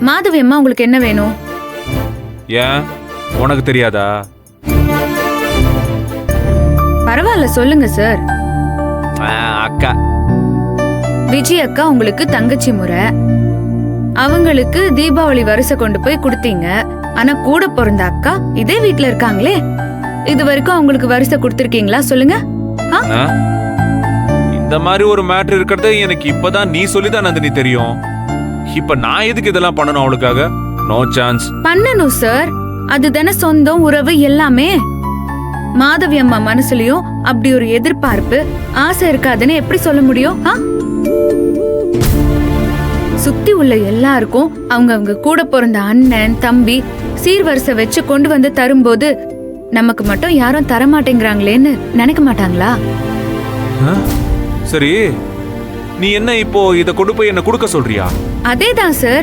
மாதவி அம்மா உங்களுக்கு என்ன வேணும்? ஏன் உனக்கு தெரியாதா? பரவாயில்ல சொல்லுங்க சார். அக்கா விஜய் அக்கா உங்களுக்கு தங்கச்சி முறை, அவங்களுக்கு தீபாவளி வரிசை கொண்டு போய் கொடுத்தீங்க. ஆனா கூட பிறந்த அக்கா இதே வீட்ல இருக்காங்களே, இது வரைக்கும் அவங்களுக்கு வரிசை கொடுத்திருக்கீங்களா சொல்லுங்க? இந்த மாதிரி ஒரு மேட்டர் இருக்கிறது எனக்கு இப்பதான் நீ சொல்லிதான் நந்தினி தெரியும். இப்ப நான் எதுக்கு இதெல்லாம் பண்ணணும் அவளுக்காக? No chance. பண்ணணும் சார், அதுதானே சொந்தம் உறவு எல்லாமே. மாதவி அம்மா மனசுலயும் அப்படி ஒரு எதிர்பார்ப்பு ஆசை இருக்காதுன்னு எப்படி சொல்ல முடியும்? சுத்தி உள்ள எல்லாருக்கும் அவங்க கூட பிறந்த அண்ணன் தம்பி சீர்வரிசை வச்சு கொண்டு வந்து தரும்போது நமக்கு மட்டும் யாரும் தர மாட்டேங்கிறாங்களேன்னு நினைக்க மாட்டாங்களா? சரி, நீ என்ன இப்போ இத கொண்டு போய் என்ன கொடுக்க சொல்றியா? அதேதான் சார்,